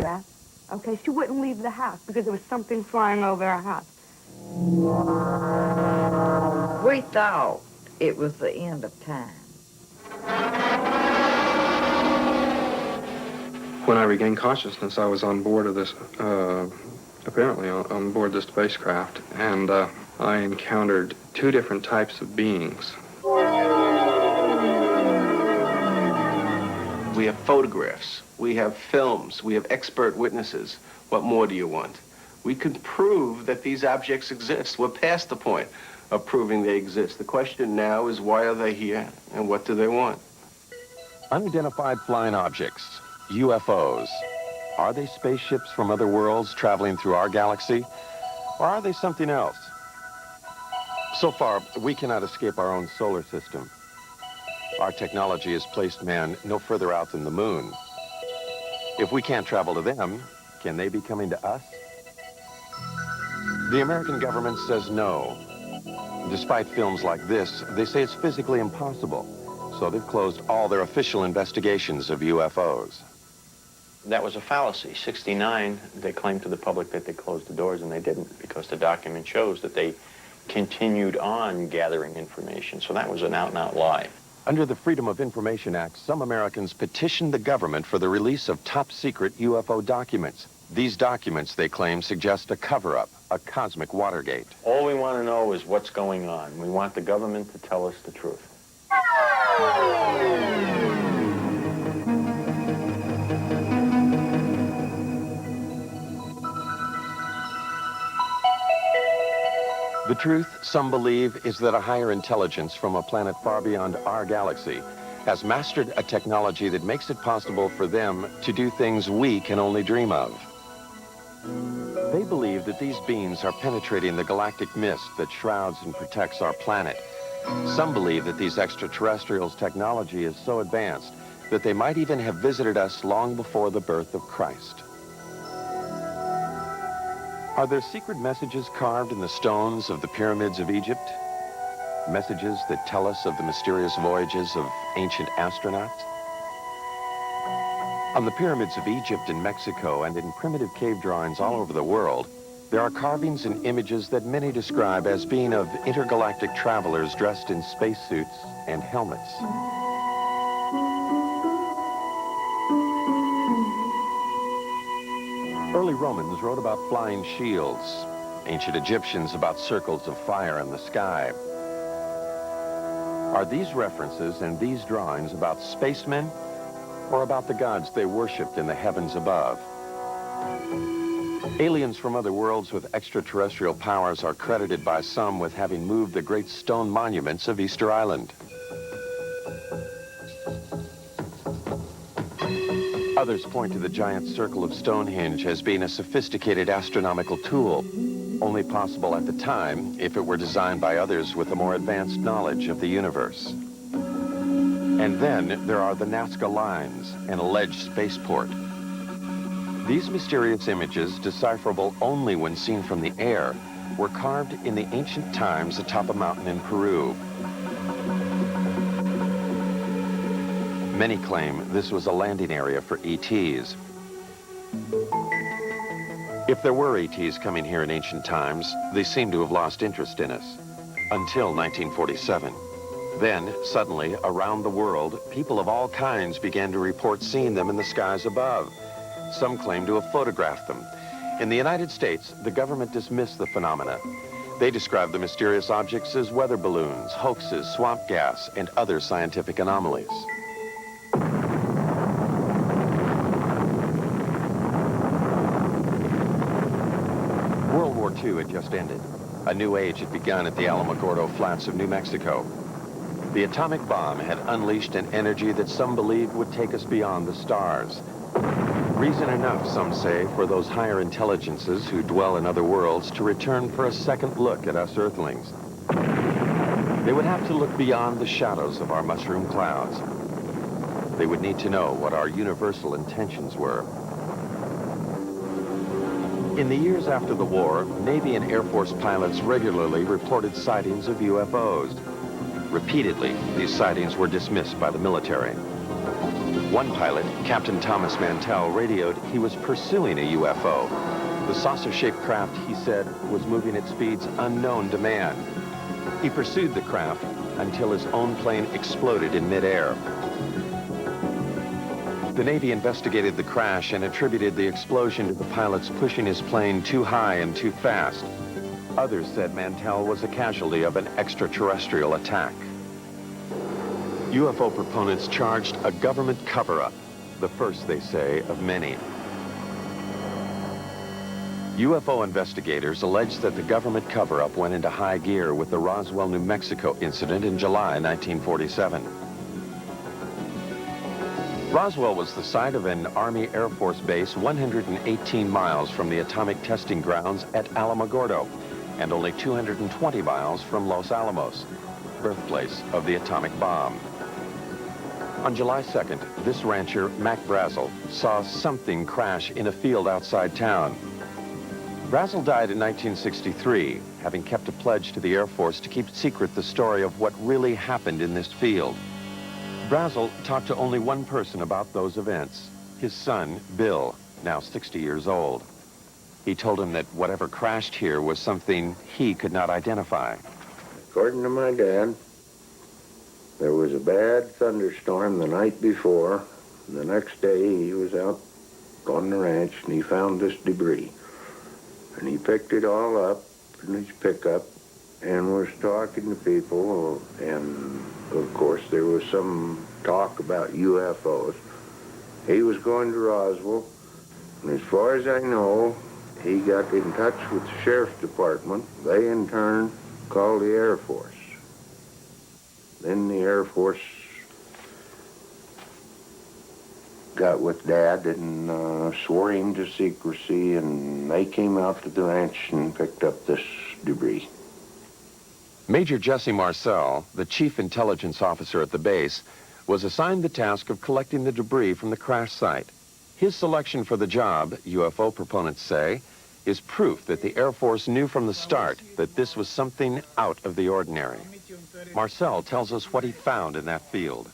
that. Okay, she wouldn't leave the house because there was something flying over our house. We thought it was the end of time. When I regained consciousness, I was on board of this, apparently on board this spacecraft, and I encountered two different types of beings. We have photographs, we have films, we have expert witnesses. What more do you want? We can prove that these objects exist. We're past the point of proving they exist. The question now is, why are they here and what do they want? Unidentified flying objects, UFOs. Are they spaceships from other worlds traveling through our galaxy? Or are they something else? So far, we cannot escape our own solar system. Our technology has placed man no further out than the moon. If we can't travel to them, can they be coming to us? The American government says no. Despite films like this, they say it's physically impossible. So they've closed all their official investigations of UFOs. That was a fallacy. 69, they claimed to the public that they closed the doors, and they didn't, because the document shows that they continued on gathering information. So that was an out-and-out lie. Under the Freedom of Information Act, some Americans petitioned the government for the release of top-secret UFO documents. These documents, they claim, suggest a cover-up, a cosmic Watergate. All we want to know is what's going on. We want the government to tell us the truth. The truth, some believe, is that a higher intelligence from a planet far beyond our galaxy has mastered a technology that makes it possible for them to do things we can only dream of. They believe that these beings are penetrating the galactic mist that shrouds and protects our planet. Some believe that these extraterrestrials' technology is so advanced that they might even have visited us long before the birth of Christ. Are there secret messages carved in the stones of the pyramids of Egypt? Messages that tell us of the mysterious voyages of ancient astronauts? On the pyramids of Egypt and Mexico and in primitive cave drawings all over the world, there are carvings and images that many describe as being of intergalactic travelers dressed in spacesuits and helmets. Early Romans wrote about flying shields, ancient Egyptians about circles of fire in the sky. Are these references and these drawings about spacemen or about the gods they worshipped in the heavens above? Aliens from other worlds with extraterrestrial powers are credited by some with having moved the great stone monuments of Easter Island. Others point to the giant circle of Stonehenge as being a sophisticated astronomical tool, only possible at the time if it were designed by others with a more advanced knowledge of the universe. And then there are the Nazca Lines, an alleged spaceport. These mysterious images, decipherable only when seen from the air, were carved in the ancient times atop a mountain in Peru. Many claim this was a landing area for ETs. If there were ETs coming here in ancient times, they seem to have lost interest in us, until 1947. Then, suddenly, around the world, people of all kinds began to report seeing them in the skies above. Some claim to have photographed them. In the United States, the government dismissed the phenomena. They described the mysterious objects as weather balloons, hoaxes, swamp gas, and other scientific anomalies. World War II had just ended. A new age had begun at the Alamogordo Flats of New Mexico. The atomic bomb had unleashed an energy that some believed would take us beyond the stars. Reason enough, some say, for those higher intelligences who dwell in other worlds to return for a second look at us Earthlings. They would have to look beyond the shadows of our mushroom clouds. They would need to know what our universal intentions were. In the years after the war, Navy and Air Force pilots regularly reported sightings of UFOs. Repeatedly, these sightings were dismissed by the military. One pilot, Captain Thomas Mantell, radioed he was pursuing a UFO. The saucer-shaped craft, he said, was moving at speeds unknown to man. He pursued the craft until his own plane exploded in midair. The Navy investigated the crash and attributed the explosion to the pilots pushing his plane too high and too fast. Others said Mantell was a casualty of an extraterrestrial attack. UFO proponents charged a government cover-up, the first, they say, of many. UFO investigators allege that the government cover-up went into high gear with the Roswell, New Mexico incident in July 1947. Roswell was the site of an Army Air Force base 118 miles from the atomic testing grounds at Alamogordo and only 220 miles from Los Alamos, birthplace of the atomic bomb. On July 2nd, this rancher, Mac Brazel, saw something crash in a field outside town. Brazel died in 1963, having kept a pledge to the Air Force to keep secret the story of what really happened in this field. Brazel talked to only one person about those events, his son, Bill, now 60 years old. He told him that whatever crashed here was something he could not identify. According to my dad, there was a bad thunderstorm the night before. The next day he was out on the ranch and he found this debris. And he picked it all up in his pickup and was talking to people, and of course there was some talk about UFOs. He was going to Roswell, and as far as I know, he got in touch with the sheriff's department. They in turn called the Air Force. Then the Air Force got with Dad and swore him to secrecy, and they came out to the ranch and picked up this debris. Major Jesse Marcel, the chief intelligence officer at the base, was assigned the task of collecting the debris from the crash site. His selection for the job, UFO proponents say, is proof that the Air Force knew from the start that this was something out of the ordinary. Marcel tells us what he found in that field.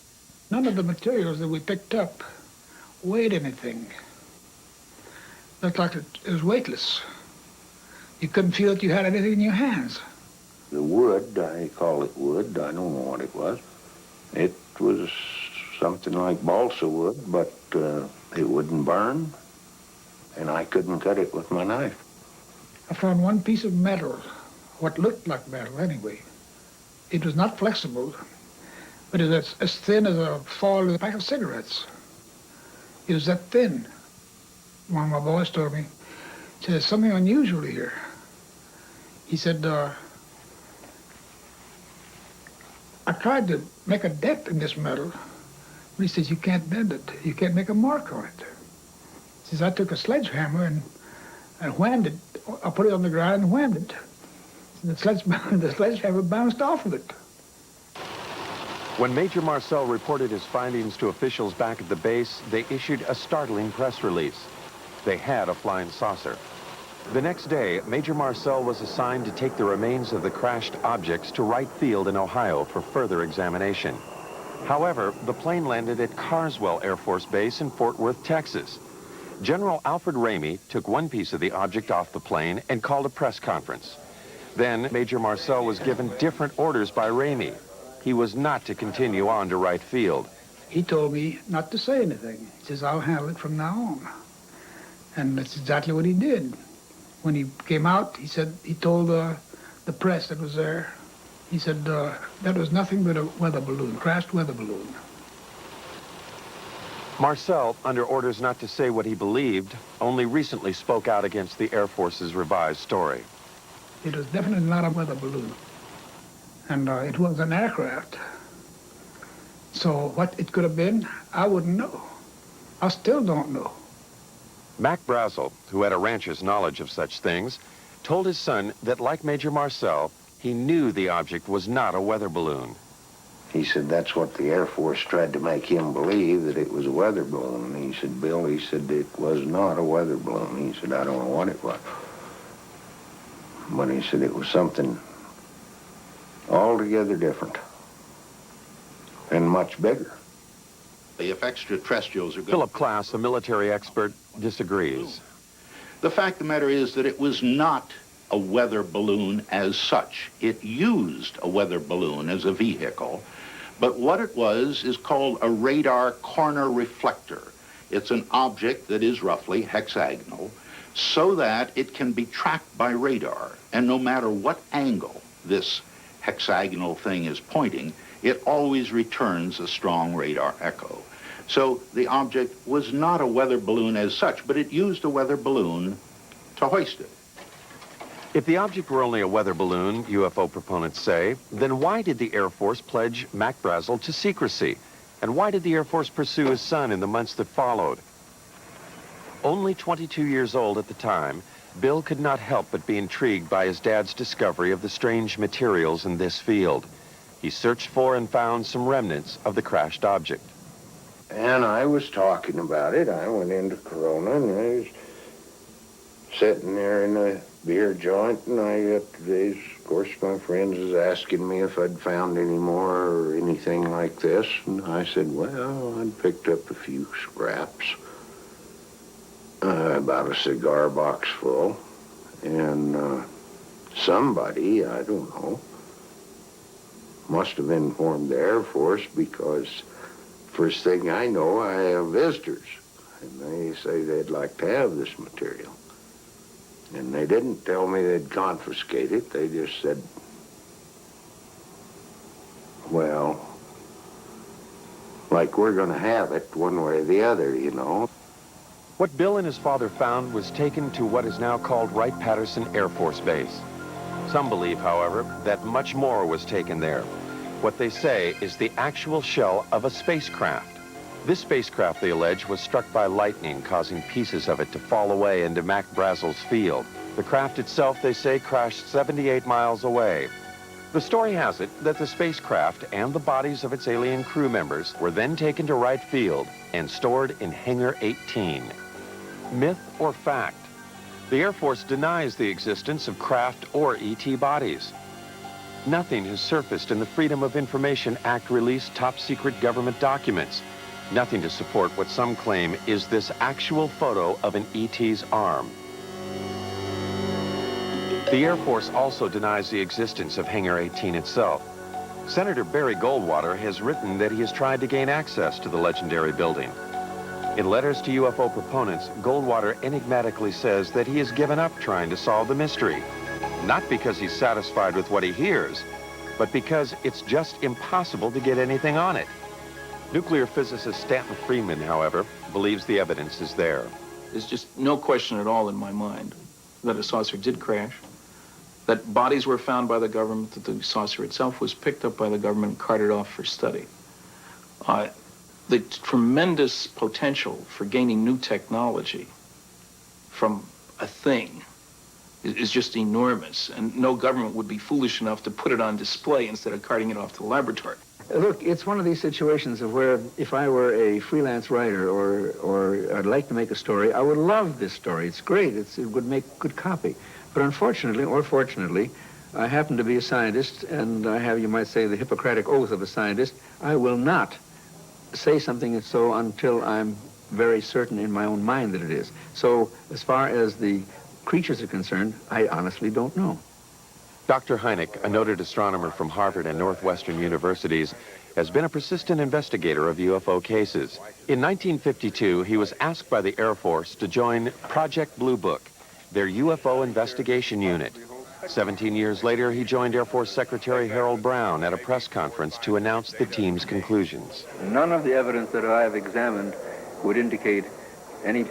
None of the materials that we picked up weighed anything. Looked like it was weightless. You couldn't feel that you had anything in your hands. The wood, I call it wood, I don't know what it was. It was something like balsa wood, but it wouldn't burn, and I couldn't cut it with my knife. I found one piece of metal, what looked like metal anyway. It was not flexible, but it was as thin as a foil of a pack of cigarettes. It was that thin. One of my boys told me, he said, there's something unusual here. He said, I tried to make a dent in this metal, but he says, you can't bend it. You can't make a mark on it. He says, I took a sledgehammer and whammed it. I put it on the ground and whammed it. And the sledgehammer bounced off of it. When Major Marcel reported his findings to officials back at the base, they issued a startling press release. They had a flying saucer. The next day, Major Marcel was assigned to take the remains of the crashed objects to Wright Field in Ohio for further examination. However, the plane landed at Carswell Air Force Base in Fort Worth, Texas. General Alfred Ramey took one piece of the object off the plane and called a press conference. Then, Major Marcel was given different orders by Ramey. He was not to continue on to Wright Field. He told me not to say anything. He says, I'll handle it from now on. And that's exactly what he did. When he came out, he said, he told the press that was there, he said, that was nothing but a weather balloon, crashed weather balloon. Marcel, under orders not to say what he believed, only recently spoke out against the Air Force's revised story. It was definitely not a weather balloon. And it was an aircraft. So what it could have been, I wouldn't know. I still don't know. Mac Brazel, who had a rancher's knowledge of such things, told his son that, like Major Marcel, he knew the object was not a weather balloon. He said that's what the Air Force tried to make him believe, that it was a weather balloon. He said, Bill, he said, it was not a weather balloon. He said, I don't know what it was. But he said it was something altogether different and much bigger. If extraterrestrials are going Philip Klass, a military expert, disagrees. The fact of the matter is that it was not a weather balloon as such. It used a weather balloon as a vehicle, but what it was is called a radar corner reflector. It's an object that is roughly hexagonal so that it can be tracked by radar, and no matter what angle this hexagonal thing is pointing, it always returns a strong radar echo. So the object was not a weather balloon as such, but it used a weather balloon to hoist it. If the object were only a weather balloon, UFO proponents say, then why did the Air Force pledge Mac Brazel to secrecy? And why did the Air Force pursue his son in the months that followed? Only 22 years old at the time, Bill could not help but be intrigued by his dad's discovery of the strange materials in this field. He searched for and found some remnants of the crashed object. And I was talking about it. I went into Corona, and I was sitting there in a beer joint, and of course, my friends was asking me if I'd found any more or anything like this, and I said, well, I'd picked up a few scraps, about a cigar box full, and somebody, I don't know, must have informed the Air Force, because first thing I know, I have visitors, and they say they'd like to have this material. And they didn't tell me they'd confiscate it. They just said, well, like we're going to have it one way or the other, you know. What Bill and his father found was taken to what is now called Wright-Patterson Air Force Base. Some believe, however, that much more was taken there. What they say is the actual shell of a spacecraft. This spacecraft, they allege, was struck by lightning, causing pieces of it to fall away into Mac Brazel's field. The craft itself, they say, crashed 78 miles away. The story has it that the spacecraft and the bodies of its alien crew members were then taken to Wright Field and stored in Hangar 18. Myth or fact? The Air Force denies the existence of craft or ET bodies. Nothing has surfaced in the Freedom of Information Act released top-secret government documents. Nothing to support what some claim is this actual photo of an ET's arm. The Air Force also denies the existence of Hangar 18 itself. Senator Barry Goldwater has written that he has tried to gain access to the legendary building. In letters to UFO proponents, Goldwater enigmatically says that he has given up trying to solve the mystery. Not because he's satisfied with what he hears, but because it's just impossible to get anything on it. Nuclear physicist Stanton Friedman, however, believes the evidence is there. There's just no question at all in my mind that a saucer did crash, that bodies were found by the government, that the saucer itself was picked up by the government and carted off for study. The tremendous potential for gaining new technology from a thing is just enormous, and no government would be foolish enough to put it on display instead of carting it off to the laboratory. Look, it's one of these situations of where if I were a freelance writer or I'd like to make a story, I would love this story. It's great. It would make good copy. But unfortunately, or fortunately, I happen to be a scientist, and I have, you might say, the Hippocratic oath of a scientist. I will not say something so until I'm very certain in my own mind that it is. So as far as the creatures are concerned, I honestly don't know. Dr. Hynek, a noted astronomer from Harvard and Northwestern universities, has been a persistent investigator of UFO cases. In 1952, he was asked by the Air Force to join Project Blue Book, their UFO investigation unit. 17 years later, he joined Air Force Secretary Harold Brown at a press conference to announce the team's conclusions. None of the evidence that I have examined would indicate any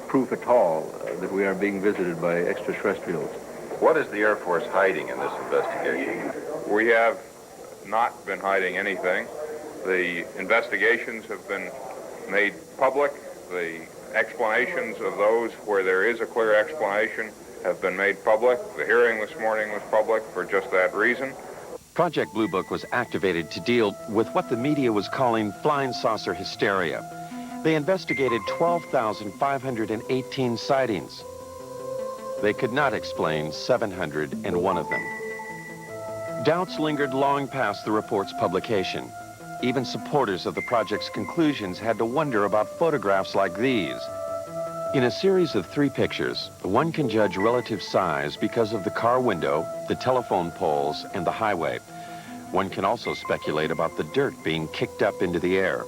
proof at all that we are being visited by extraterrestrials. What is the Air Force hiding in this investigation? We have not been hiding anything. The investigations have been made public. The explanations of those where there is a clear explanation have been made public. The hearing this morning was public for just that reason. Project Blue Book was activated to deal with what the media was calling flying saucer hysteria. They investigated 12,518 sightings. They could not explain 701 of them. Doubts lingered long past the report's publication. Even supporters of the project's conclusions had to wonder about photographs like these. In a series of 3 pictures, one can judge relative size because of the car window, the telephone poles, and the highway. One can also speculate about the dirt being kicked up into the air.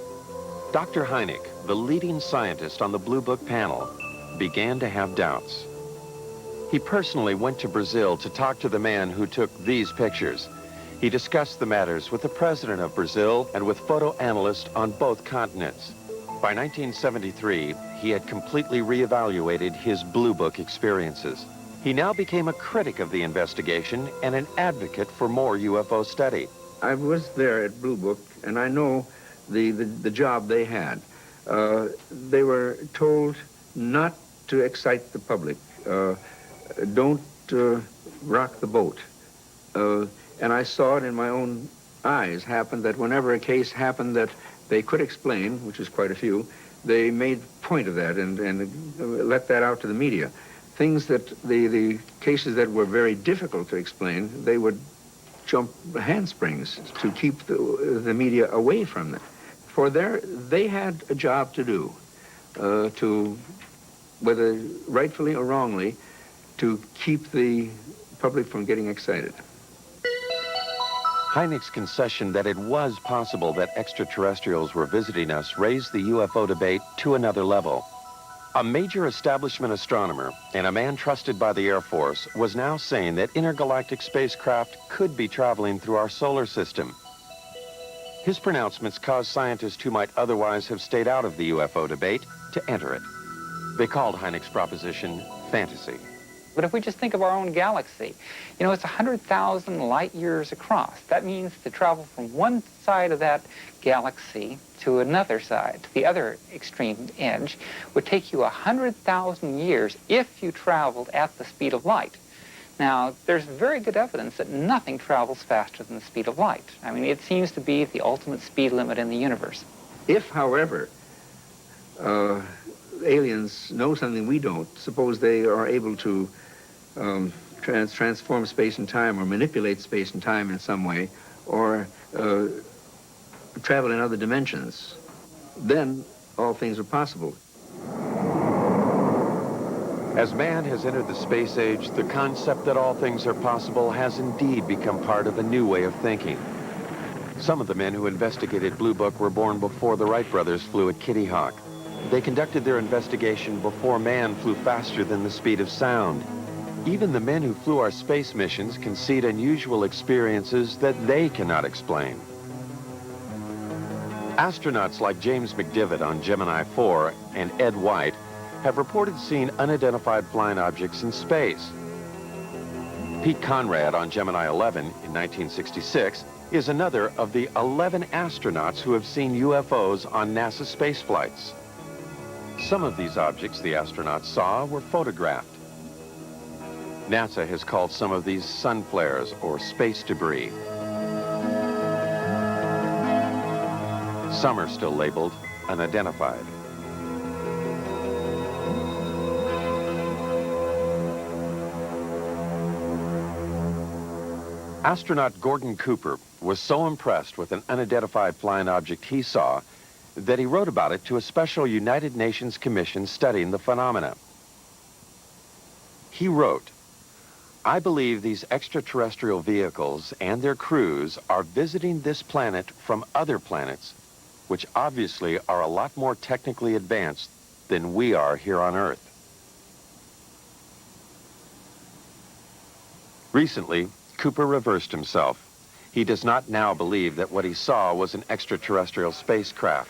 Dr. Hynek, the leading scientist on the Blue Book panel, began to have doubts. He personally went to Brazil to talk to the man who took these pictures. He discussed the matters with the president of Brazil and with photo analysts on both continents. By 1973, he had completely reevaluated his Blue Book experiences. He now became a critic of the investigation and an advocate for more UFO study. I was there at Blue Book, and I know the job they had. They were told not to excite the public. Don't rock the boat. And I saw it in my own eyes happen that whenever a case happened that they could explain, which is quite a few, they made point of that and let that out to the media. Things that the cases that were very difficult to explain, they would jump handsprings to keep the media away from them. For they had a job to do, to, whether rightfully or wrongly, to keep the public from getting excited. Hynek's concession that it was possible that extraterrestrials were visiting us raised the UFO debate to another level. A major establishment astronomer and a man trusted by the Air Force was now saying that intergalactic spacecraft could be traveling through our solar system. His pronouncements caused scientists who might otherwise have stayed out of the UFO debate to enter it. They called Hynek's proposition fantasy. But if we just think of our own galaxy, you know, it's 100,000 light years across. That means to travel from one side of that galaxy to another side, to the other extreme edge, would take you 100,000 years if you traveled at the speed of light. Now, there's very good evidence that nothing travels faster than the speed of light. I mean, it seems to be the ultimate speed limit in the universe. If, however, aliens know something we don't, suppose they are able to transform space and time or manipulate space and time in some way, or travel in other dimensions, then all things are possible. As man has entered the space age, the concept that all things are possible has indeed become part of a new way of thinking. Some of the men who investigated Blue Book were born before the Wright brothers flew at Kitty Hawk. They conducted their investigation before man flew faster than the speed of sound. Even the men who flew our space missions concede unusual experiences that they cannot explain. Astronauts like James McDivitt on Gemini 4 and Ed White have reported seeing unidentified flying objects in space. Pete Conrad on Gemini 11 in 1966 is another of the 11 astronauts who have seen UFOs on NASA space flights. Some of these objects the astronauts saw were photographed. NASA has called some of these sun flares or space debris. Some are still labeled unidentified. Astronaut Gordon Cooper was so impressed with an unidentified flying object he saw that he wrote about it to a special United Nations commission studying the phenomena. He wrote, "I believe these extraterrestrial vehicles and their crews are visiting this planet from other planets, which obviously are a lot more technically advanced than we are here on Earth." Recently, Cooper reversed himself. He does not now believe that what he saw was an extraterrestrial spacecraft.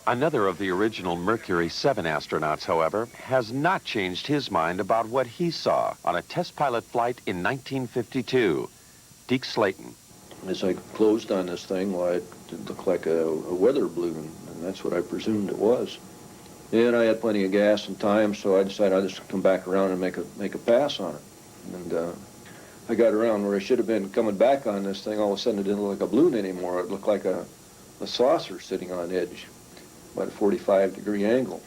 Another of the original Mercury 7 astronauts, however, has not changed his mind about what he saw on a test pilot flight in 1952. Deke Slayton. As I closed on this thing, well, it looked like a weather balloon, and that's what I presumed it was. And I had plenty of gas and time, so I decided I'd just come back around and make a pass on it. And I got around where I should have been coming back on this thing. All of a sudden, it didn't look like a balloon anymore. It looked like a saucer sitting on edge, about a 45-degree angle.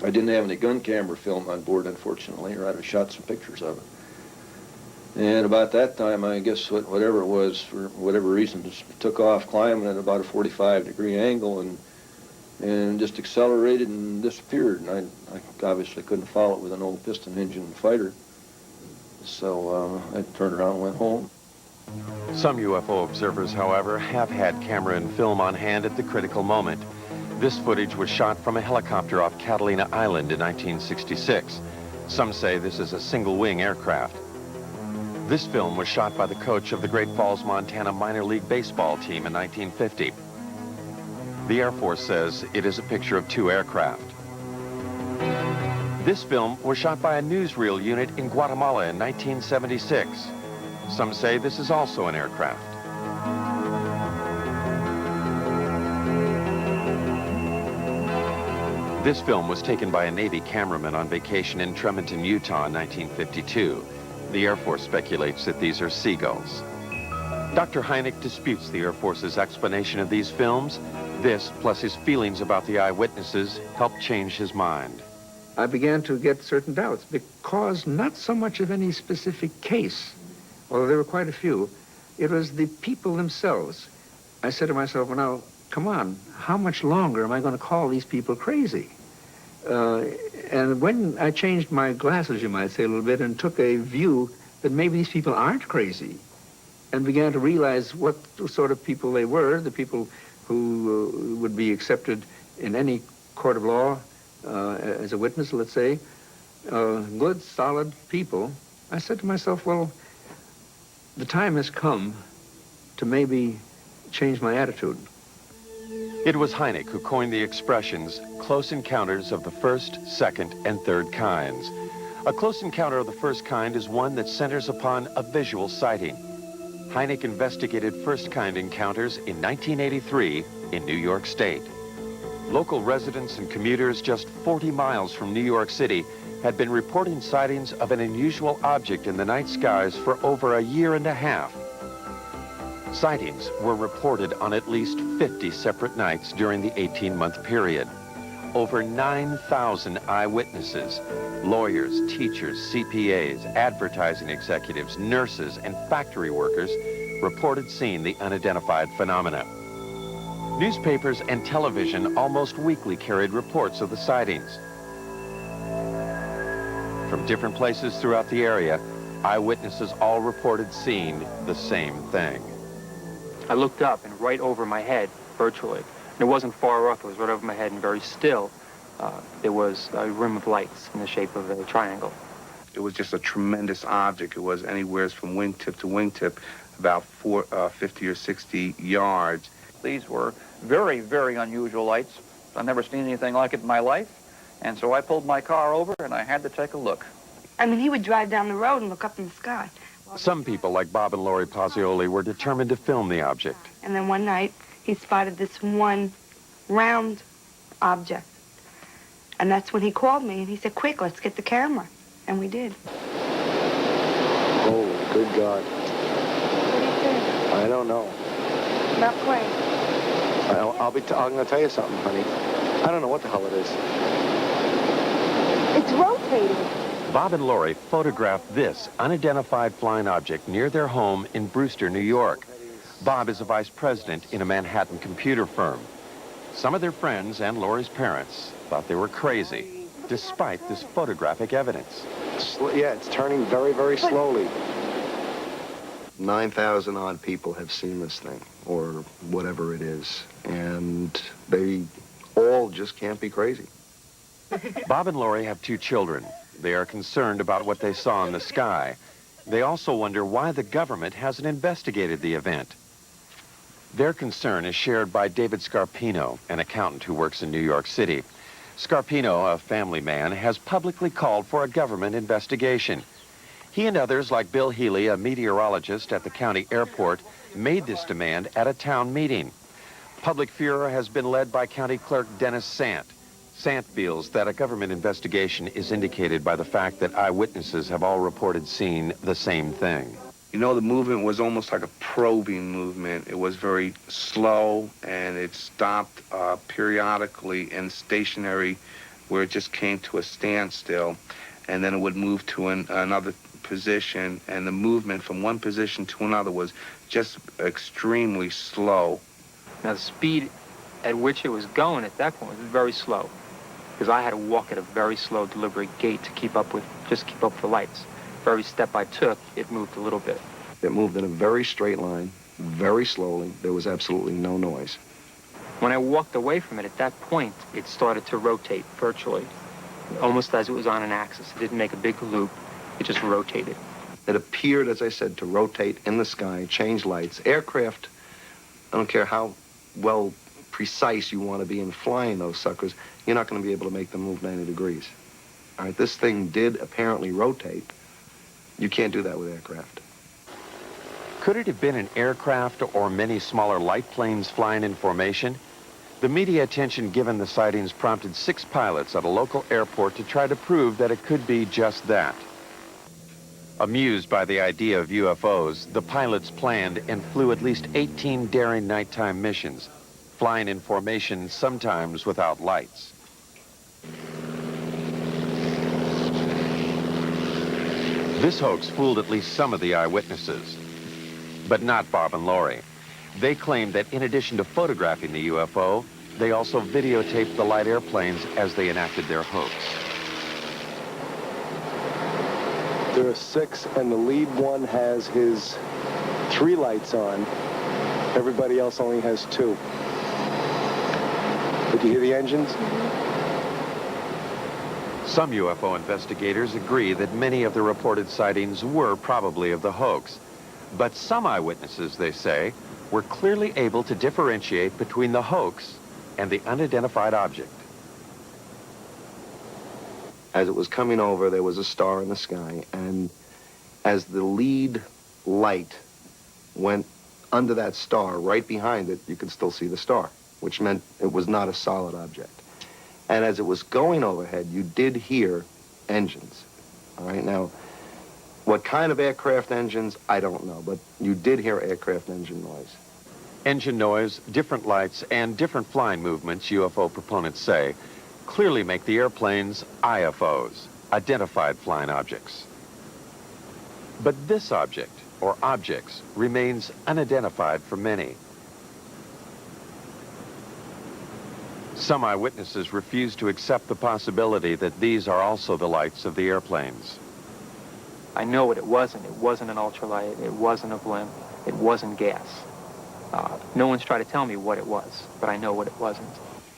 I didn't have any gun camera film on board, unfortunately, or I'd have shot some pictures of it. And about that time, I guess whatever it was, for whatever reason, just took off climbing at about a 45-degree angle and just accelerated and disappeared. And I obviously couldn't follow it with an old piston engine fighter. So I turned around and went home. Some UFO observers, however, have had camera and film on hand at the critical moment. This footage was shot from a helicopter off Catalina Island in 1966. Some say this is a single-wing aircraft. This film was shot by the coach of the Great Falls, Montana minor league baseball team in 1950. The Air Force says it is a picture of two aircraft. This film was shot by a newsreel unit in Guatemala in 1976. Some say this is also an aircraft. This film was taken by a Navy cameraman on vacation in Tremonton, Utah in 1952. The Air Force speculates that these are seagulls. Dr. Hynek disputes the Air Force's explanation of these films. This, plus his feelings about the eyewitnesses, helped change his mind. I began to get certain doubts because not so much of any specific case, although there were quite a few, it was the people themselves. I said to myself, well, now, come on, how much longer am I going to call these people crazy? And when I changed my glasses, you might say, a little bit, and took a view that maybe these people aren't crazy, and began to realize what sort of people they were, the people who would be accepted in any court of law as a witness, let's say, good, solid people, I said to myself, well, the time has come to maybe change my attitude. It was Hynek who coined the expressions close encounters of the first, second, and third kinds. A close encounter of the first kind is one that centers upon a visual sighting. Hynek investigated first-kind encounters in 1983 in New York State. Local residents and commuters just 40 miles from New York City had been reporting sightings of an unusual object in the night skies for over a year and a half. Sightings were reported on at least 50 separate nights during the 18-month period. Over 9,000 eyewitnesses, lawyers, teachers, CPAs, advertising executives, nurses, and factory workers reported seeing the unidentified phenomena. Newspapers and television almost weekly carried reports of the sightings. From different places throughout the area, eyewitnesses all reported seeing the same thing. I looked up, and right over my head, virtually, and it wasn't far off, it was right over my head and very still, there was a rim of lights in the shape of a triangle. It was just a tremendous object. It was anywhere from wingtip to wingtip, about 50 or 60 yards. These were very, very unusual lights. I've never seen anything like it in my life. And so I pulled my car over, and I had to take a look. I mean, he would drive down the road and look up in the sky. Some people, like Bob and Lori Pozzioli, were determined to film the object. And then one night, he spotted this one round object. And that's when he called me, and he said, quick, let's get the camera. And we did. Oh, good God. What do you think? I don't know. Not quite. I'm going to tell you something, honey. I don't know what the hell it is. It's rotating. Bob and Lori photographed this unidentified flying object near their home in Brewster, New York. Bob is a vice president in a Manhattan computer firm. Some of their friends and Lori's parents thought they were crazy, despite this photographic evidence. Yeah, it's turning very, very slowly. 9,000 odd people have seen this thing, or whatever it is, and they all just can't be crazy. Bob and Lori have 2 children. They are concerned about what they saw in the sky. They also wonder why the government hasn't investigated the event. Their concern is shared by David Scarpino, an accountant who works in New York City. Scarpino, a family man, has publicly called for a government investigation. He and others, like Bill Healy, a meteorologist at the county airport, made this demand at a town meeting. Public furor has been led by County Clerk Dennis Sant. Sant feels that a government investigation is indicated by the fact that eyewitnesses have all reported seeing the same thing. You know, the movement was almost like a probing movement. It was very slow, and it stopped periodically and stationary where it just came to a standstill, and then it would move to another position, and the movement from one position to another was just extremely slow. Now, the speed at which it was going at that point was very slow, because I had to walk at a very slow, deliberate gait to keep up with the lights. For every step I took, it moved a little bit. It moved in a very straight line, very slowly. There was absolutely no noise. When I walked away from it, at that point, it started to rotate virtually, almost as it was on an axis. It didn't make a big loop. It just rotated. It appeared, as I said, to rotate in the sky, change lights. Aircraft, I don't care how well precise you want to be in flying those suckers, you're not going to be able to make them move 90 degrees. All right, this thing did apparently rotate. You can't do that with aircraft. Could it have been an aircraft or many smaller light planes flying in formation? The media attention given the sightings prompted 6 pilots at a local airport to try to prove that it could be just that. Amused by the idea of UFOs, the pilots planned and flew at least 18 daring nighttime missions, flying in formation, sometimes without lights. This hoax fooled at least some of the eyewitnesses, but not Bob and Lori. They claimed that in addition to photographing the UFO, they also videotaped the light airplanes as they enacted their hoax. There are 6, and the lead one has his 3 lights on. Everybody else only has 2. Did you hear the engines? Some UFO investigators agree that many of the reported sightings were probably of the hoax. But some eyewitnesses, they say, were clearly able to differentiate between the hoax and the unidentified object. As it was coming over, there was a star in the sky, and as the lead light went under that star, right behind it, you could still see the star, which meant it was not a solid object. And as it was going overhead, you did hear engines. All right, now, what kind of aircraft engines, I don't know, but you did hear aircraft engine noise. Engine noise, different lights, and different flying movements, UFO proponents say, clearly make the airplanes IFOs, identified flying objects. But this object, or objects, remains unidentified for many. Some eyewitnesses refuse to accept the possibility that these are also the lights of the airplanes. I know what it wasn't. It wasn't an ultralight. It wasn't a blimp. It wasn't gas. No one's tried to tell me what it was, but I know what it wasn't.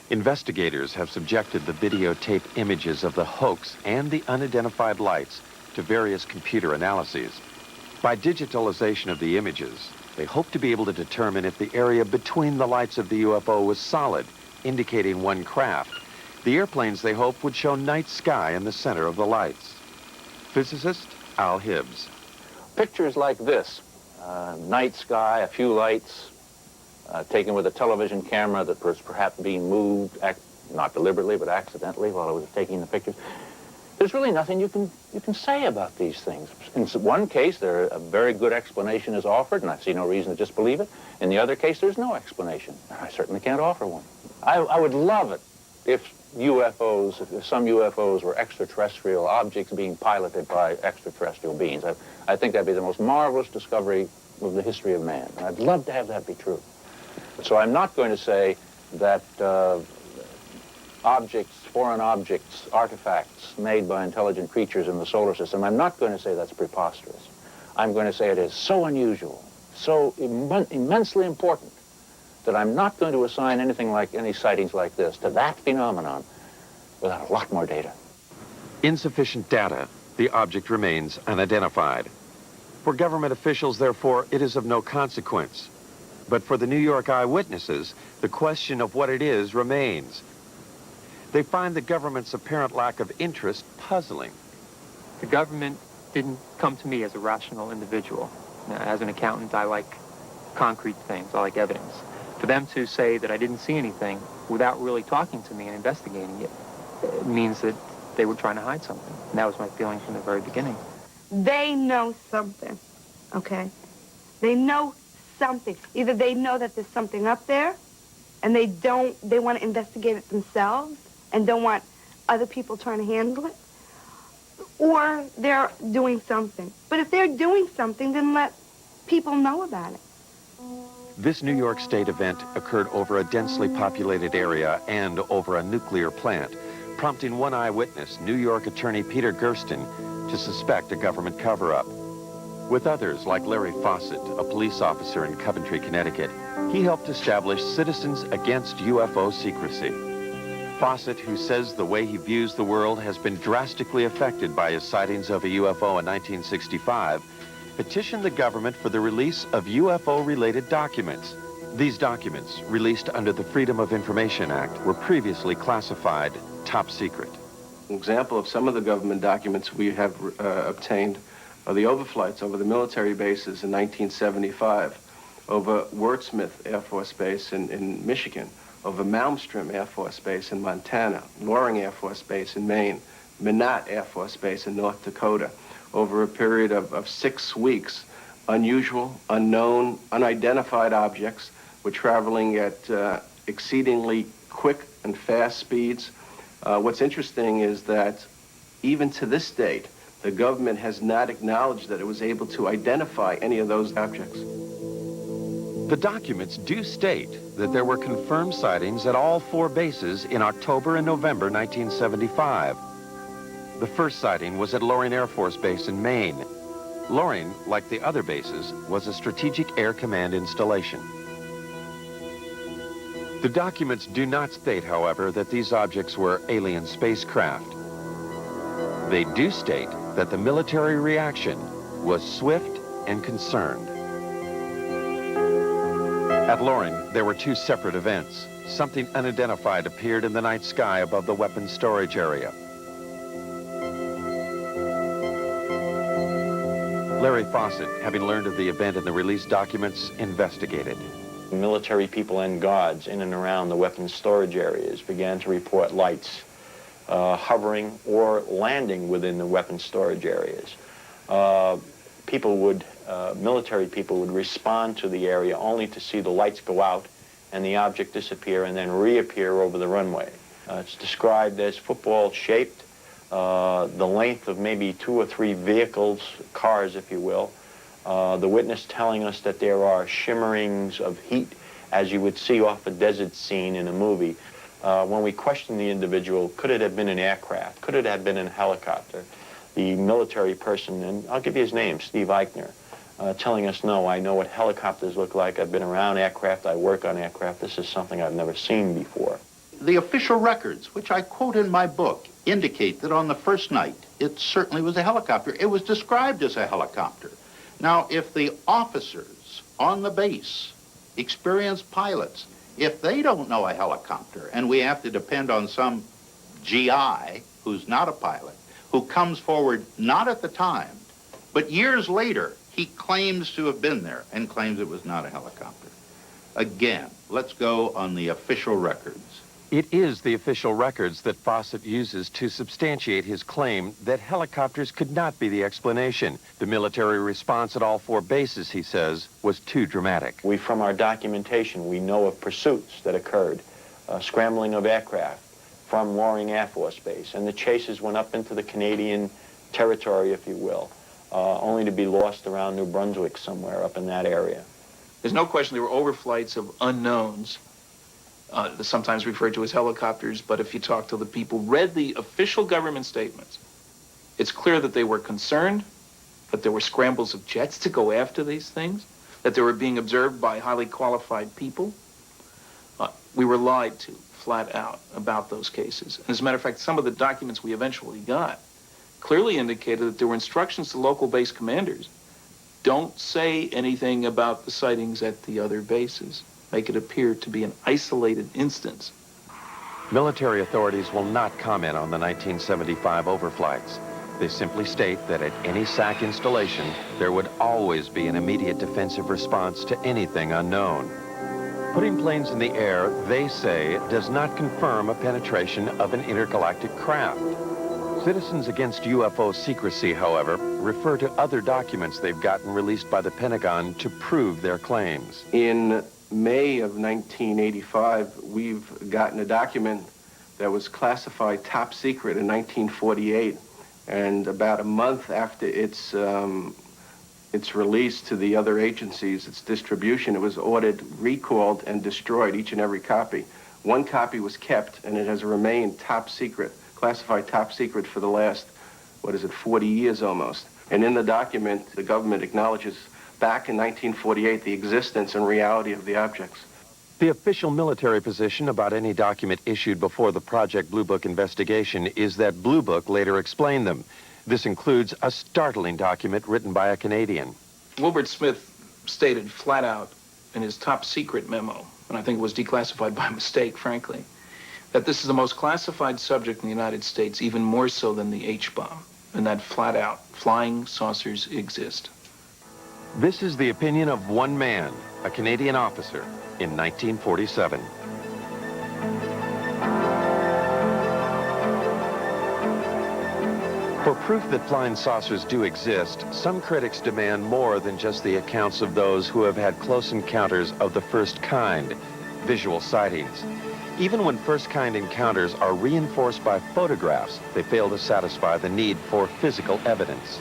Investigators have subjected the videotape images of the hoax and the unidentified lights to various computer analyses. By digitalization of the images, they hope to be able to determine if the area between the lights of the UFO was solid, indicating one craft. The airplanes, they hope, would show night sky in the center of the lights. Physicist Al Hibbs. Pictures like this, night sky, a few lights, taken with a television camera that was perhaps being moved, not deliberately, but accidentally while I was taking the pictures. There's really nothing you can say about these things. In one case, a very good explanation is offered, and I see no reason to disbelieve it. In the other case, there's no explanation. I certainly can't offer one. I would love it if some UFOs were extraterrestrial objects being piloted by extraterrestrial beings. I think that'd be the most marvelous discovery of the history of man. And I'd love to have that be true. So I'm not going to say that foreign objects, artifacts made by intelligent creatures in the solar system, I'm not going to say that's preposterous. I'm going to say it is so unusual, so immensely important, that I'm not going to assign any sightings like this to that phenomenon without a lot more data. Insufficient data, the object remains unidentified. For government officials, therefore, it is of no consequence. But for the New York eyewitnesses, the question of what it is remains. They find the government's apparent lack of interest puzzling. The government didn't come to me as a rational individual. As an accountant, I like concrete things. I like evidence. For them to say that I didn't see anything without really talking to me and investigating it means that they were trying to hide something. And that was my feeling from the very beginning. They know something, okay? They know something. Either they know that there's something up there, and they want to investigate it themselves and don't want other people trying to handle it, or they're doing something. But if they're doing something, then let people know about it. This New York State event occurred over a densely populated area and over a nuclear plant, prompting one eyewitness, New York attorney Peter Gersten, to suspect a government cover-up. With others, like Larry Fawcett, a police officer in Coventry, Connecticut, he helped establish Citizens Against UFO Secrecy. Fawcett, who says the way he views the world has been drastically affected by his sightings of a UFO in 1965, petitioned the government for the release of UFO-related documents. These documents, released under the Freedom of Information Act, were previously classified top secret. An example of some of the government documents we have obtained are the overflights over the military bases in 1975, over Wurtsmith Air Force Base in Michigan, over Malmstrom Air Force Base in Montana, Loring Air Force Base in Maine, Minot Air Force Base in North Dakota. Over a period of 6 weeks, unusual, unknown, unidentified objects were traveling at exceedingly quick and fast speeds. What's interesting is that even to this date, the government has not acknowledged that it was able to identify any of those objects. The documents do state that there were confirmed sightings at all 4 bases in October and November 1975. The first sighting was at Loring Air Force Base in Maine. Loring, like the other bases, was a Strategic Air Command installation. The documents do not state, however, that these objects were alien spacecraft. They do state that the military reaction was swift and concerned. At Loring, there were 2 separate events. Something unidentified appeared in the night sky above the weapons storage area. Larry Fawcett, having learned of the event in the released documents, investigated. Military people and guards in and around the weapons storage areas began to report lights hovering or landing within the weapons storage areas. Military people would respond to the area only to see the lights go out and the object disappear and then reappear over the runway. It's described as football-shaped, the length of maybe 2 or 3 vehicles, cars, if you will. The witness telling us that there are shimmerings of heat, as you would see off a desert scene in a movie. When we questioned the individual, could it have been an aircraft? Could it have been a helicopter? The military person, and I'll give you his name, Steve Eichner, telling us, no, I know what helicopters look like. I've been around aircraft. I work on aircraft. This is something I've never seen before. The official records, which I quote in my book, indicate that on the first night, it certainly was a helicopter. It was described as a helicopter. Now, if the officers on the base, experienced pilots, if they don't know a helicopter, and we have to depend on some GI who's not a pilot, who comes forward not at the time, but years later, he claims to have been there and claims it was not a helicopter. Again, let's go on the official records. It is the official records that Fawcett uses to substantiate his claim that helicopters could not be the explanation. The military response at all 4 bases, he says, was too dramatic. From our documentation, we know of pursuits that occurred, scrambling of aircraft from Loring Air Force Base, and the chases went up into the Canadian territory, if you will, only to be lost around New Brunswick somewhere up in that area. There's no question there were overflights of unknowns, sometimes referred to as helicopters, but if you talk to the people, read the official government statements, it's clear that they were concerned, that there were scrambles of jets to go after these things, that they were being observed by highly qualified people. We were lied to, flat out, about those cases. And as a matter of fact, some of the documents we eventually got clearly indicated that there were instructions to local base commanders. Don't say anything about the sightings at the other bases. Make it appear to be an isolated instance. Military authorities will not comment on the 1975 overflights. They simply state that at any SAC installation, there would always be an immediate defensive response to anything unknown. Putting planes in the air, they say, does not confirm a penetration of an intergalactic craft. Citizens Against UFO Secrecy, however, refer to other documents they've gotten released by the Pentagon to prove their claims. In May of 1985, we've gotten a document that was classified top secret in 1948 And about a month after its release to the other agencies, its distribution, it was ordered, recalled, and destroyed, each and every copy. One copy was kept, and it has remained top secret, classified top secret for the last, 40 years almost. And in the document, the government acknowledges back in 1948 the existence and reality of the objects. The official military position about any document issued before the Project Blue Book investigation is that Blue Book later explained them. This includes a startling document written by a Canadian. Wilbert Smith stated flat out in his top secret memo, and I think it was declassified by mistake, frankly, that this is the most classified subject in the United States, even more so than the H-bomb, and that flat out, flying saucers exist. This is the opinion of one man, a Canadian officer, in 1947. For proof that flying saucers do exist, some critics demand more than just the accounts of those who have had close encounters of the first kind, visual sightings. Even when first-kind encounters are reinforced by photographs, they fail to satisfy the need for physical evidence.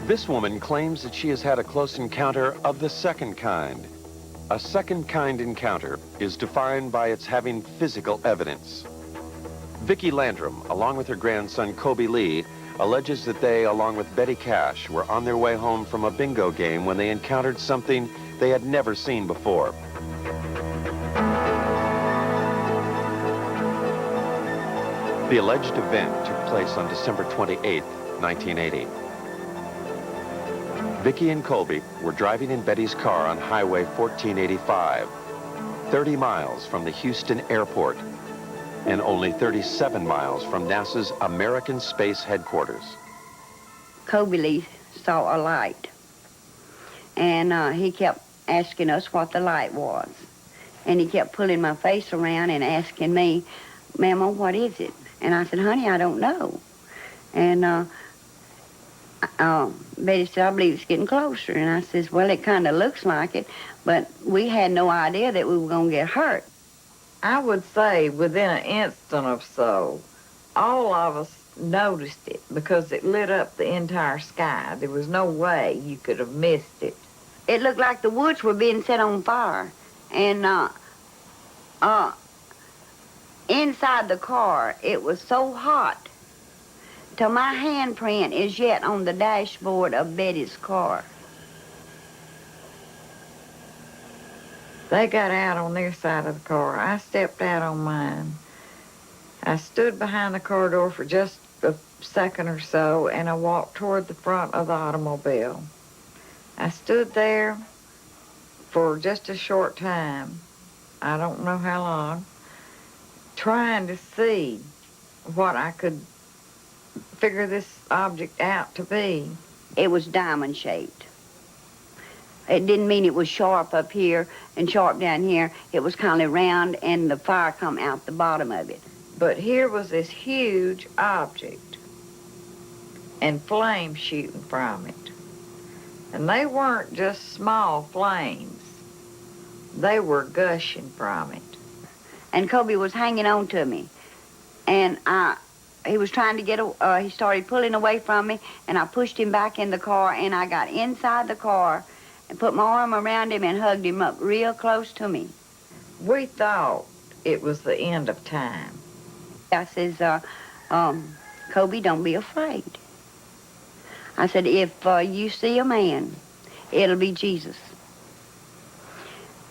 This woman claims that she has had a close encounter of the second kind. A second-kind encounter is defined by its having physical evidence. Vicki Landrum, along with her grandson Kobe Lee, alleges that they, along with Betty Cash, were on their way home from a bingo game when they encountered something they had never seen before. The alleged event took place on December 28, 1980. Vicki and Colby were driving in Betty's car on Highway 1485, 30 miles from the Houston airport and only 37 miles from NASA's American Space Headquarters. Kobe Lee saw a light, and he kept asking us what the light was. And he kept pulling my face around and asking me, "Mama, what is it?" And I said, "Honey, I don't know." And Betty said, "I believe it's getting closer." And I says, "Well, it kind of looks like it, but we had no idea that we were going to get hurt." I would say within an instant or so, all of us noticed it because it lit up the entire sky. There was no way you could have missed it. It looked like the woods were being set on fire. And inside the car, it was so hot till my handprint is yet on the dashboard of Betty's car. They got out on their side of the car. I stepped out on mine. I stood behind the car door for just a second or so, and I walked toward the front of the automobile. I stood there for just a short time, I don't know how long, trying to see what I could figure this object out to be. It was diamond-shaped. It didn't mean it was sharp up here and sharp down here. It was kind of round, and the fire come out the bottom of it. But here was this huge object and flames shooting from it. And they weren't just small flames. They were gushing from it. And Kobe was hanging on to me. And he was trying to get, he started pulling away from me, and I pushed him back in the car, and I got inside the car and put my arm around him and hugged him up real close to me. We thought it was the end of time. I says, "Kobe, don't be afraid." I said, "If you see a man, it'll be Jesus."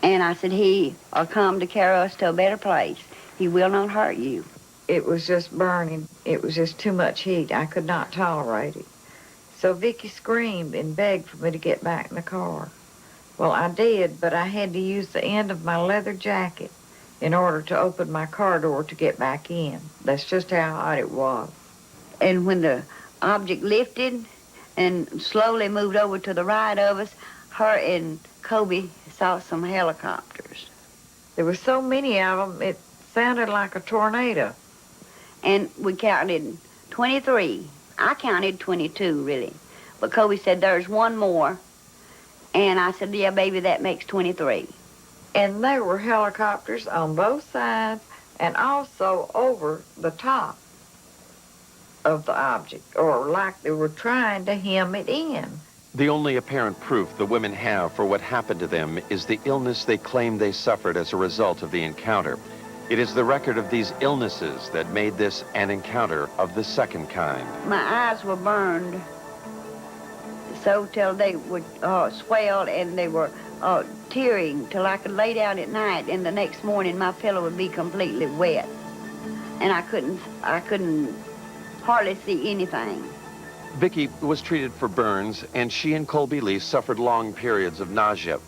And I said, "He'll come to carry us to a better place. He will not hurt you." It was just burning. It was just too much heat. I could not tolerate it. So Vicki screamed and begged for me to get back in the car. Well, I did, but I had to use the end of my leather jacket in order to open my car door to get back in. That's just how hot it was. And when the object lifted and slowly moved over to the right of us, her and Kobe saw some helicopters. There were so many of them, it sounded like a tornado. And we counted 23. I counted 22, really. But Kobe said, "There's one more." And I said, "Yeah, baby, that makes 23. And there were helicopters on both sides and also over the top. of the object, or like they were trying to hem it in. The only apparent proof the women have for what happened to them is the illness they claim they suffered as a result of the encounter. It is the record of these illnesses that made this an encounter of the second kind. My eyes were burned so till they would swell, and they were tearing till I could lay down at night, and the next morning my pillow would be completely wet, and I couldn't hardly see anything. Vicki was treated for burns, and she and Colby Lee suffered long periods of nausea.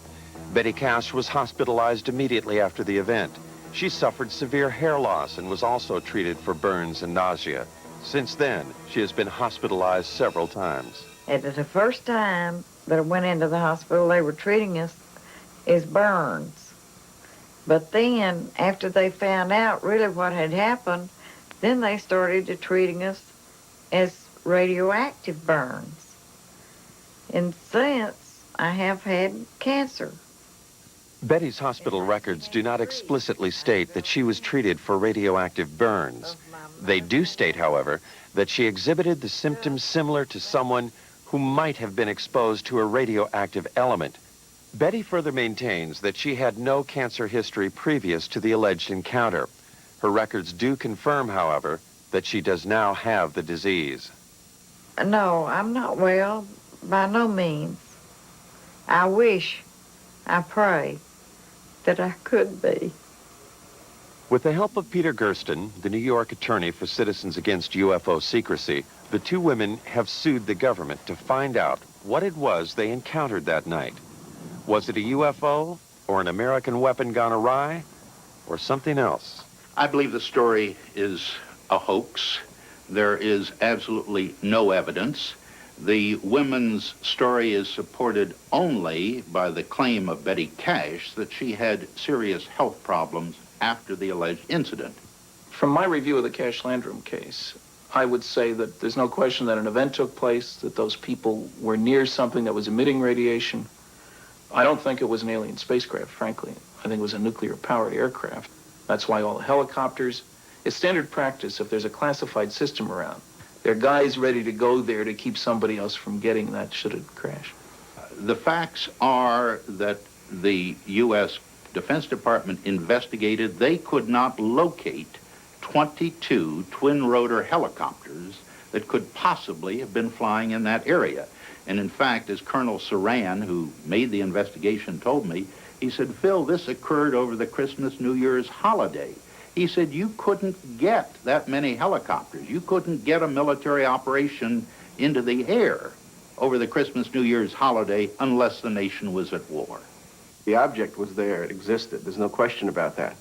Betty Cash was hospitalized immediately after the event. She suffered severe hair loss and was also treated for burns and nausea. Since then, she has been hospitalized several times. It was the first time that I went into the hospital, they were treating us as burns. But then, after they found out really what had happened, then they started to treating us as radioactive burns. And since, I have had cancer. Betty's hospital records do not explicitly state that she was treated for radioactive burns. They do state, however, that she exhibited the symptoms similar to someone who might have been exposed to a radioactive element. Betty further maintains that she had no cancer history previous to the alleged encounter. Her records do confirm, however, that she does now have the disease. No, I'm not well, by no means. I wish, I pray, that I could be. With the help of Peter Gersten, the New York attorney for Citizens Against UFO Secrecy, the two women have sued the government to find out what it was they encountered that night. Was it a UFO, or an American weapon gone awry, or something else? I believe the story is a hoax. There is absolutely no evidence. The women's story is supported only by the claim of Betty Cash that she had serious health problems after the alleged incident. From my review of the Cash Landrum case, I would say that there's no question that an event took place, that those people were near something that was emitting radiation. I don't think it was an alien spacecraft, frankly. I think it was a nuclear-powered aircraft. That's why all the helicopters, it's standard practice if there's a classified system around. There are guys ready to go there to keep somebody else from getting that should it crash. The facts are that the U.S. Defense Department investigated. They could not locate 22 twin-rotor helicopters that could possibly have been flying in that area. And in fact, as Colonel Saran, who made the investigation, told me, he said, Phil, this occurred over the Christmas, New Year's holiday. He said, you couldn't get that many helicopters. You couldn't get a military operation into the air over the Christmas, New Year's holiday unless the nation was at war. The object was there. It existed. There's no question about that.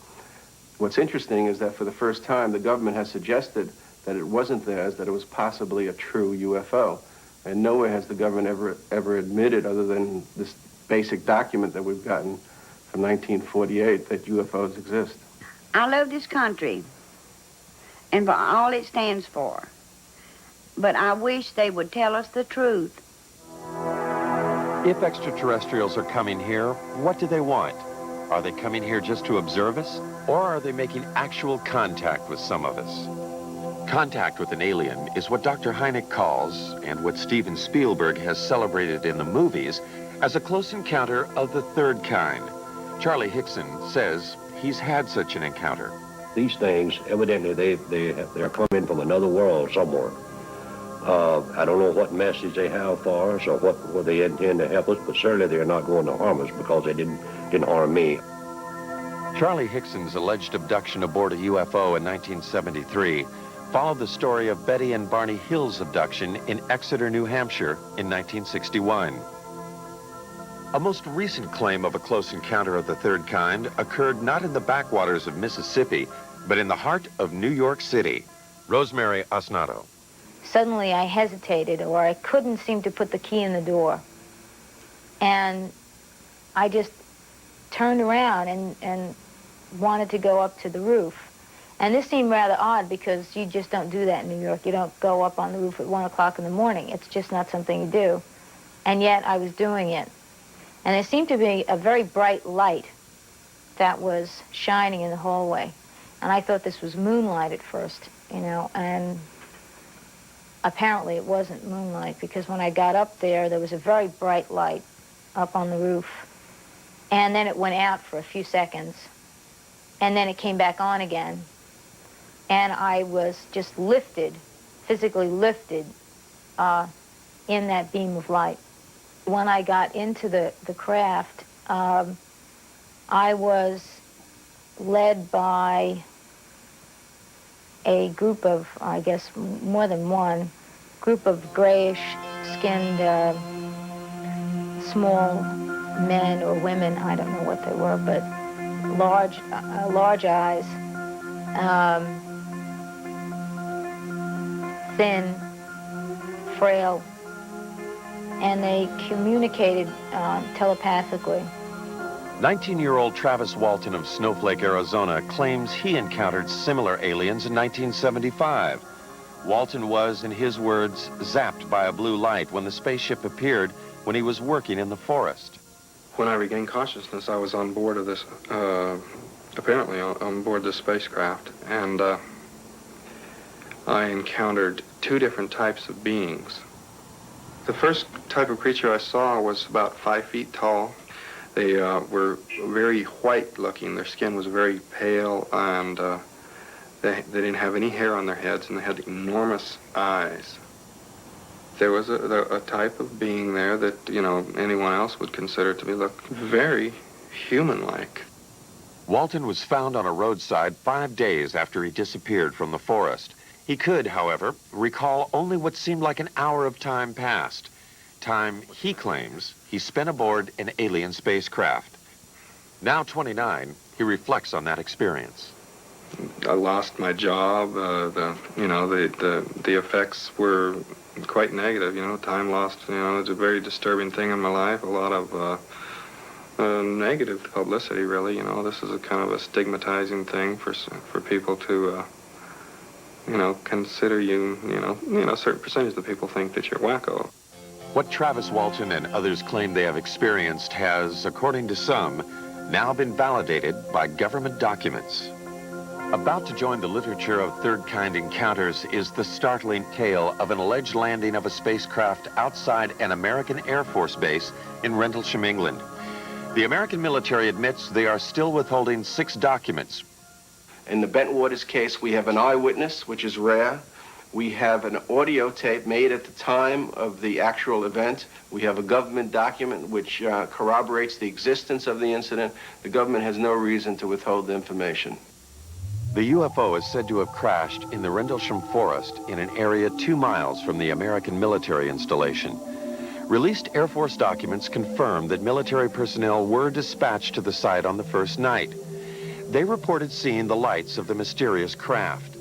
What's interesting is that for the first time, the government has suggested that it wasn't theirs, that it was possibly a true UFO. And nowhere has the government ever admitted, other than this basic document that we've gotten from 1948, that UFOs exist. I love this country and for all it stands for, but I wish they would tell us the truth. If extraterrestrials are coming here, what do they want? Are they coming here just to observe us, or are they making actual contact with some of us? Contact with an alien is what Dr. Hynek calls, and what Steven Spielberg has celebrated in the movies, as a close encounter of the third kind. Charlie Hickson says he's had such an encounter. These things, evidently, they're coming from another world somewhere. I don't know what message they have for us or what they intend to help us, but certainly they're not going to harm us because they didn't harm me. Charlie Hickson's alleged abduction aboard a UFO in 1973 followed the story of Betty and Barney Hill's abduction in Exeter, New Hampshire in 1961. A most recent claim of a close encounter of the third kind occurred not in the backwaters of Mississippi, but in the heart of New York City. Rosemary Osnato. Suddenly I hesitated, or I couldn't seem to put the key in the door. And I just turned around and wanted to go up to the roof. And this seemed rather odd because you just don't do that in New York. You don't go up on the roof at 1 o'clock in the morning. It's just not something you do. And yet I was doing it. And there seemed to be a very bright light that was shining in the hallway. And I thought this was moonlight at first, you know, and apparently it wasn't moonlight, because when I got up there, there was a very bright light up on the roof. And then it went out for a few seconds. And then it came back on again. And I was just lifted, physically lifted, in that beam of light. When I got into the craft, I was led by a group of, I guess, more than one, group of grayish-skinned, small men or women, I don't know what they were, but large eyes, thin, frail, and they communicated telepathically. 19-year-old Travis Walton of Snowflake, Arizona, claims he encountered similar aliens in 1975. Walton was, in his words, zapped by a blue light when the spaceship appeared when he was working in the forest. When I regained consciousness, I was on board of this, apparently on board this spacecraft, and I encountered two different types of beings. The first type of creature I saw was about 5 feet tall. They were very white-looking. Their skin was very pale, and they didn't have any hair on their heads, and they had enormous eyes. There was a type of being there that, you know, anyone else would consider to be look very human-like. Walton was found on a roadside 5 days after he disappeared from the forest. He could, however, recall only what seemed like an hour of time passed. Time, he claims, he spent aboard an alien spacecraft. Now 29, he reflects on that experience. I lost my job. The effects were quite negative. You know, time lost. You know, it's a very disturbing thing in my life. A lot of negative publicity, really. You know, this is a kind of a stigmatizing thing for people to, you know, consider you. You know, a certain percentage of the people think that you're wacko. What Travis Walton and others claim they have experienced has, according to some, now been validated by government documents. About to join the literature of third-kind encounters is the startling tale of an alleged landing of a spacecraft outside an American Air Force base in Rendlesham, England. The American military admits they are still withholding 6 documents. In the Bentwaters case, we have an eyewitness, which is rare. We have an audio tape made at the time of the actual event. We have a government document which corroborates the existence of the incident. The government has no reason to withhold the information. The UFO is said to have crashed in the Rendlesham Forest in an area 2 miles from the American military installation. Released Air Force documents confirm that military personnel were dispatched to the site on the first night. They reported seeing the lights of the mysterious craft.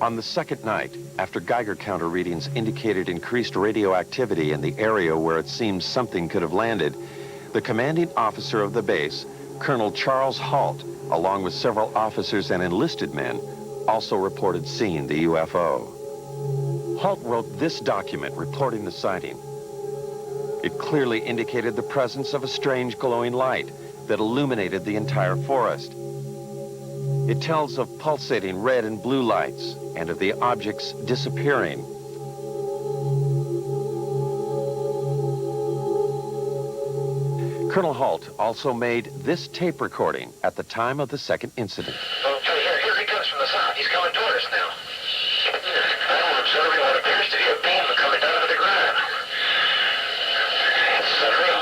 On the second night, after Geiger counter readings indicated increased radioactivity in the area where it seemed something could have landed, the commanding officer of the base, Colonel Charles Halt, along with several officers and enlisted men, also reported seeing the UFO. Halt wrote this document reporting the sighting. It clearly indicated the presence of a strange glowing light that illuminated the entire forest. It tells of pulsating red and blue lights and of the objects disappearing. Colonel Halt also made this tape recording at the time of the second incident. Okay, here he comes from the south. He's coming toward us now. I'm observing what appears to be a beam coming down to the ground. It's unreal.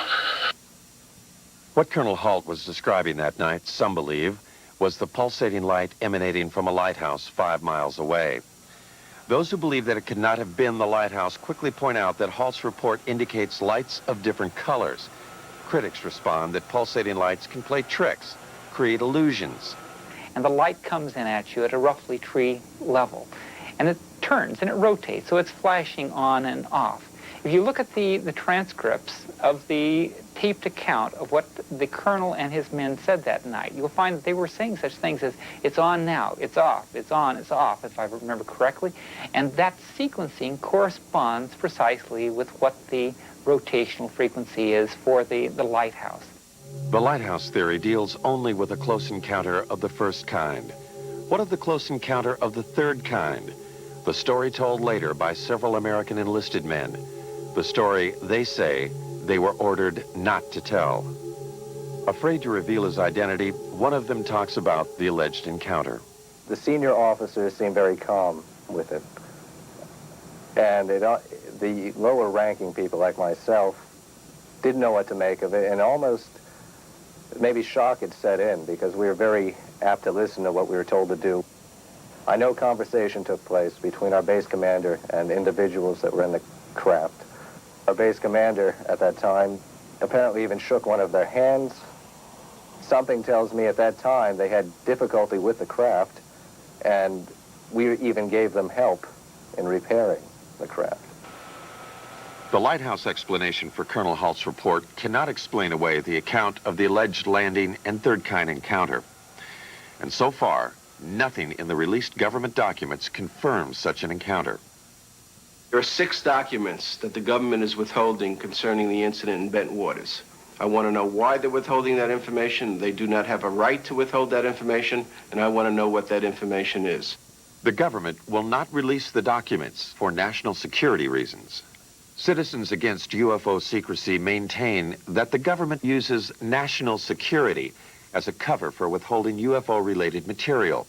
What Colonel Halt was describing that night, some believe, was the pulsating light emanating from a lighthouse 5 miles away. Those who believe that it could not have been the lighthouse quickly point out that Halt's report indicates lights of different colors. Critics respond that pulsating lights can play tricks, create illusions. And the light comes in at you at a roughly tree level. And it turns and it rotates, so it's flashing on and off. If you look at the transcripts of the taped account of what the colonel and his men said that night, you'll find that they were saying such things as, it's on now, it's off, it's on, it's off, if I remember correctly. And that sequencing corresponds precisely with what the rotational frequency is for the lighthouse. The lighthouse theory deals only with a close encounter of the first kind. What of the close encounter of the third kind? The story told later by several American enlisted men. The story they say they were ordered not to tell. Afraid to reveal his identity, one of them talks about the alleged encounter. The senior officers seemed very calm with it. And the lower-ranking people like myself didn't know what to make of it, and almost maybe shock had set in because we were very apt to listen to what we were told to do. I know conversation took place between our base commander and individuals that were in the craft. Our base commander at that time apparently even shook one of their hands. Something tells me at that time they had difficulty with the craft, and we even gave them help in repairing the craft. The lighthouse explanation for Colonel Halt's report cannot explain away the account of the alleged landing and third-kind encounter. And so far, nothing in the released government documents confirms such an encounter. There are 6 documents that the government is withholding concerning the incident in Bent Waters. I want to know why they're withholding that information. They do not have a right to withhold that information, and I want to know what that information is. The government will not release the documents for national security reasons. Citizens Against UFO Secrecy maintain that the government uses national security as a cover for withholding UFO-related material.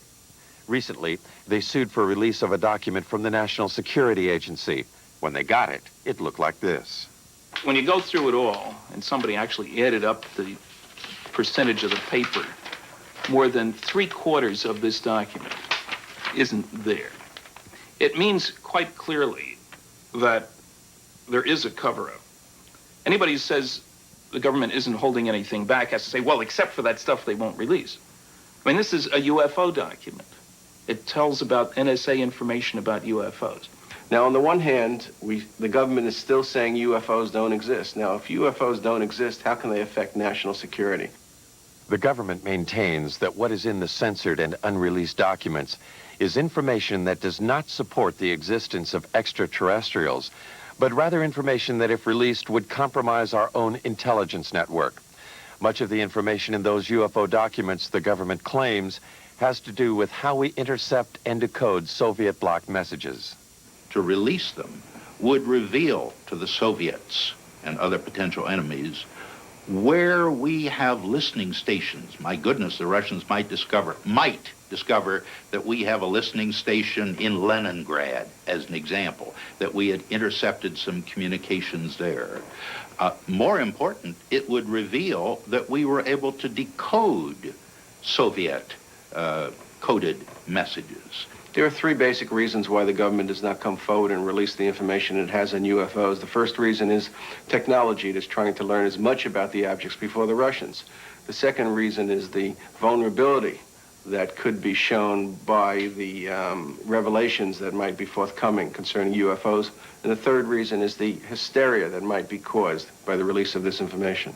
Recently, they sued for release of a document from the National Security Agency. When they got it, it looked like this. When you go through it all, and somebody actually added up the percentage of the paper, more than 3/4 of this document isn't there. It means quite clearly that there is a cover-up. Anybody who says the government isn't holding anything back has to say, well, except for that stuff they won't release. I mean, this is a UFO document. It tells about NSA information about UFOs. Now, on the one hand, the government is still saying UFOs don't exist. Now, if UFOs don't exist, how can they affect national security? The government maintains that what is in the censored and unreleased documents is information that does not support the existence of extraterrestrials, but rather information that, if released, would compromise our own intelligence network. Much of the information in those UFO documents, the government claims, has to do with how we intercept and decode Soviet bloc messages. To release them would reveal to the Soviets and other potential enemies where we have listening stations. My goodness, the Russians might discover that we have a listening station in Leningrad, as an example, that we had intercepted some communications there. More important, it would reveal that we were able to decode Soviet coded messages. There are 3 basic reasons why the government does not come forward and release the information it has on UFOs. The first reason is technology. It is trying to learn as much about the objects before the Russians. The second reason is the vulnerability that could be shown by the revelations that might be forthcoming concerning UFOs. And the third reason is the hysteria that might be caused by the release of this information.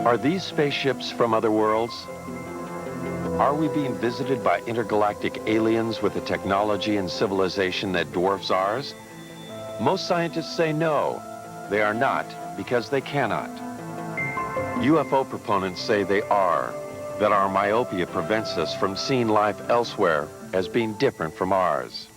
Are these spaceships from other worlds? Are we being visited by intergalactic aliens with a technology and civilization that dwarfs ours? Most scientists say no, they are not, because they cannot. UFO proponents say they are, that our myopia prevents us from seeing life elsewhere as being different from ours.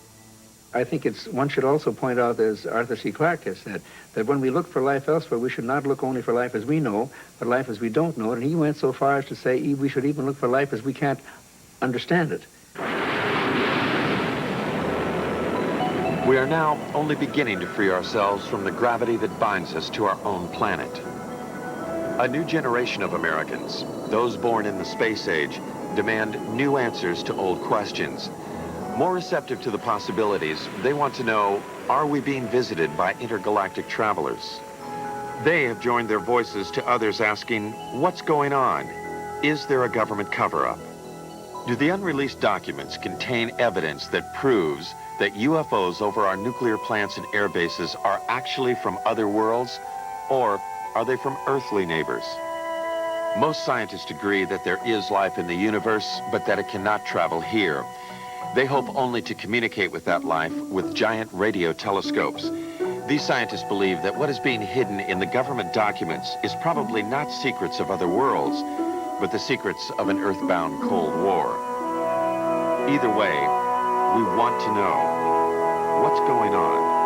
I think one should also point out, as Arthur C. Clarke has said, that when we look for life elsewhere, we should not look only for life as we know, but life as we don't know. And he went so far as to say we should even look for life as we can't understand it. We are now only beginning to free ourselves from the gravity that binds us to our own planet. A new generation of Americans, those born in the space age, demand new answers to old questions. More receptive to the possibilities, they want to know, are we being visited by intergalactic travelers? They have joined their voices to others asking, what's going on? Is there a government cover-up? Do the unreleased documents contain evidence that proves that UFOs over our nuclear plants and air bases are actually from other worlds, or are they from earthly neighbors? Most scientists agree that there is life in the universe, but that it cannot travel here. They hope only to communicate with that life with giant radio telescopes. These scientists believe that what is being hidden in the government documents is probably not secrets of other worlds, with the secrets of an earthbound Cold War. Either way, we want to know what's going on